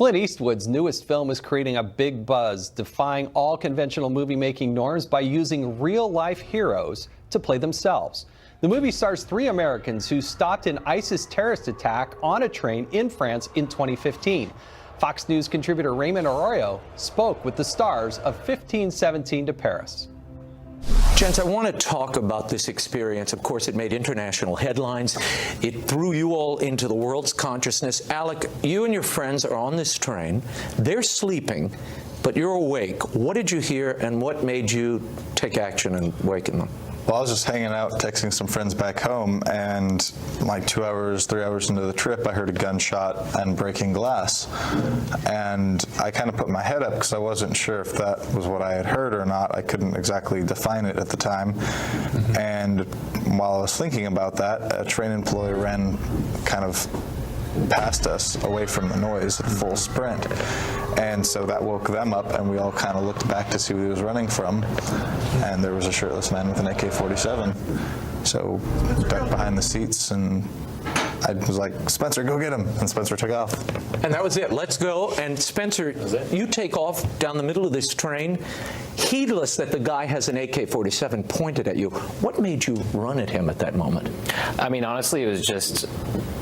Clint Eastwood's newest film is creating a big buzz, defying all conventional movie-making norms by using real-life heroes to play themselves. The movie stars 3 Americans who stopped an ISIS terrorist attack on a train in France in 2015. Fox News contributor Raymond Arroyo spoke with the stars of 1517 to Paris. Gents, I want to talk about this experience. Of course, it made international headlines. It threw you all into the world's consciousness. Alek, you and your friends are on this train. They're sleeping, but you're awake. What did you hear, and what made you take action and waken them? Well, I was just hanging out, texting some friends back home, and like 2 hours, 3 hours into the trip, I heard a gunshot and breaking glass. And I kind of put my head up because I wasn't sure if that was what I had heard or not. I couldn't exactly define it at the time. And while I was thinking about that, a train employee ran kind of past us away from the noise at full sprint. And so that woke them up, and we all kind of looked back to see who he was running from. And there was a shirtless man with an AK-47. So we ducked behind the seats, and I was like, Spencer, go get him. And Spencer took off. And that was it. Let's go. And Spencer, you take off down the middle of this train, heedless that the guy has an AK-47 pointed at you. What made you run at him at that moment? I mean, honestly, it was just,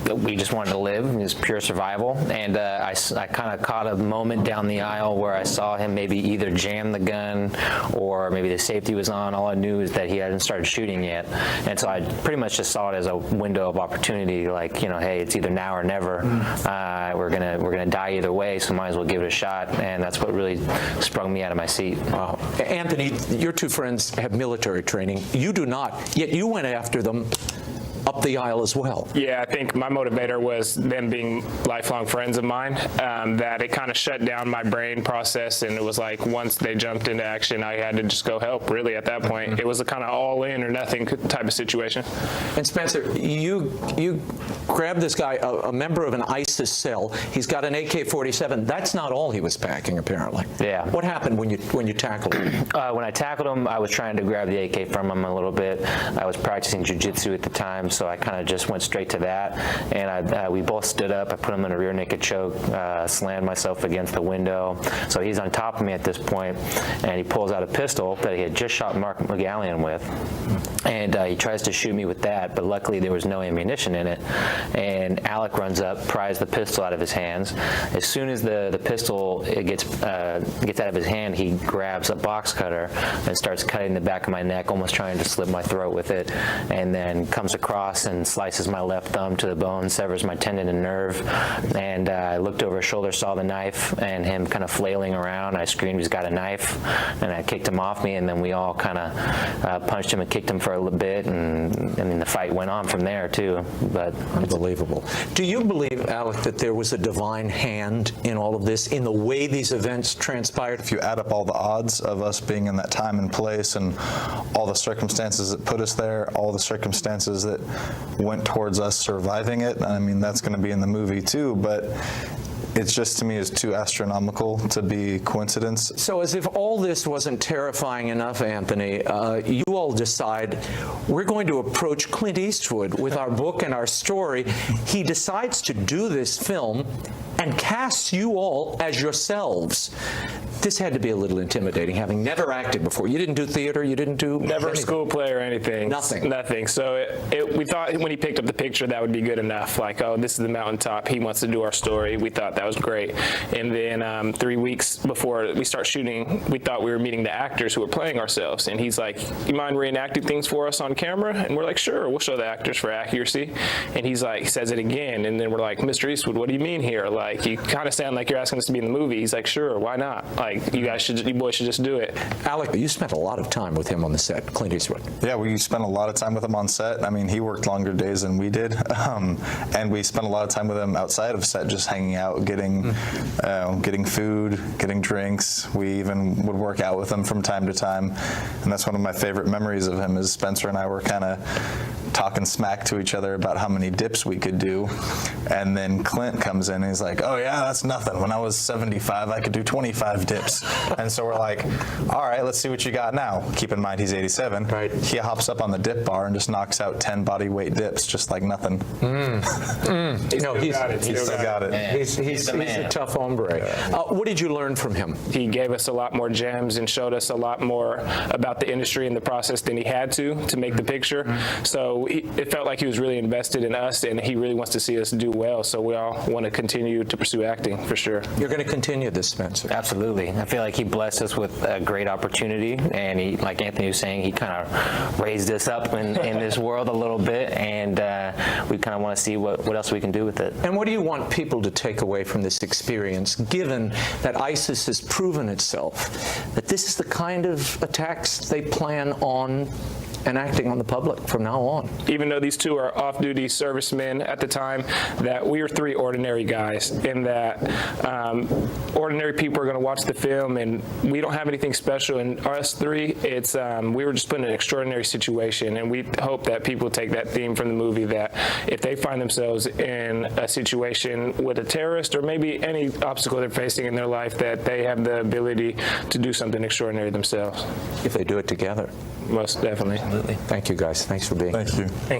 we just wanted to live. It was pure survival. And I kind of caught a moment down the aisle where I saw him maybe either jam the gun or maybe the safety was on. All I knew is that he hadn't started shooting yet. And so I pretty much just saw it as a window of opportunity, like, you know, hey, it's either now or never. We're gonna die either way, so might as well give it a shot. And that's what really sprung me out of my seat. Wow. Anthony, your 2 friends have military training. You do not, yet you went after them up the aisle as well. Yeah, I think my motivator was them being lifelong friends of mine, that it kind of shut down my brain process, and it was like once they jumped into action, I had to just go help, really, at that point. It was a kind of all in or nothing type of situation. And Spencer, you grabbed this guy, a member of an ISIS cell. He's got an AK-47. That's not all he was packing, apparently. Yeah. What happened when you tackled him? When I tackled him, I was trying to grab the AK from him a little bit. I was practicing jiu-jitsu at the time, so I kind of just went straight to that. And we both stood up. I put him in a rear naked choke, slammed myself against the window. So he's on top of me at this point, and he pulls out a pistol that he had just shot Mark McGallion with. And he tries to shoot me with that, but luckily there was no ammunition in it. And Alek runs up, pries the pistol out of his hands. As soon as the pistol gets out of his hand, he grabs a box cutter and starts cutting the back of my neck, almost trying to slit my throat with it, and then comes across and slices my left thumb to the bone, severs my tendon and nerve. And I looked over his shoulder, saw the knife, and him kind of flailing around. I screamed, he's got a knife, and I kicked him off me, and then we all kind of punched him and kicked him for a little bit, and I mean, the fight went on from there too. But unbelievable. Do you believe, Alek, that there was a divine hand in all of this, in the way these events transpired? If you add up all the odds of us being in that time and place, and all the circumstances that put us there, all the circumstances that went towards us surviving it, I mean, that's going to be in the movie too, but it's just, to me, is too astronomical to be coincidence. So as if all this wasn't terrifying enough, Anthony, you all decide we're going to approach Clint Eastwood with our book and our story. He decides to do this film and casts you all as yourselves. This had to be a little intimidating, having never acted before. You didn't do theater, you didn't do never anything. A school play or anything. Nothing. So we thought when he picked up the picture that would be good enough. Like, oh, this is the mountaintop. He wants to do our story. We thought that was great. And then 3 weeks before we start shooting, we thought we were meeting the actors who were playing ourselves. And he's like, you mind reenacting things for us on camera? And we're like, sure, we'll show the actors for accuracy. And he's like, he says it again. And then we're like, Mr. Eastwood, what do you mean here? Like, you kind of sound like you're asking us to be in the movie. He's like, sure, why not? Like, you boys should just do it. Alek, you spent a lot of time with him on the set, Clint Eastwood. Yeah, we spent a lot of time with him on set. I mean, he worked longer days than we did, and we spent a lot of time with him outside of set, just hanging out, getting food, getting drinks. We even would work out with him from time to time, and that's one of my favorite memories of him. Is Spencer and I were kind of talking smack to each other about how many dips we could do. And then Clint comes in and he's like, oh yeah, that's nothing. When I was 75, I could do 25 dips. And so we're like, all right, let's see what you got now. Keep in mind, he's 87. Right. He hops up on the dip bar and just knocks out 10 body weight dips, just like nothing. He still got it. He still got it. He's a tough hombre. What did you learn from him? He gave us a lot more gems and showed us a lot more about the industry and the process than he had to make the picture. So it felt like he was really invested in us, and he really wants to see us do well. So we all want to continue to pursue acting for sure. You're going to continue this, Spencer. Absolutely. I feel like he blessed us with a great opportunity, and he, like Anthony was saying, he kind of raised us up in this world a little bit, and we kind of want to see what else we can do with it. And what do you want people to take away from this experience, given that ISIS has proven itself that this is the kind of attacks they plan on enacting on the public from now on? Even though these two are off-duty servicemen at the time, that we are three ordinary guys, in that ordinary people are going to watch the film, and we don't have anything special. And us three, it's we were just put in an extraordinary situation, and we hope that people take that theme from the movie, that if they find themselves in a situation with a terrorist or maybe any obstacle they're facing in their life, that they have the ability to do something extraordinary themselves. If they do it together. Most definitely. Thank you, guys. Thanks for being here. Thank you.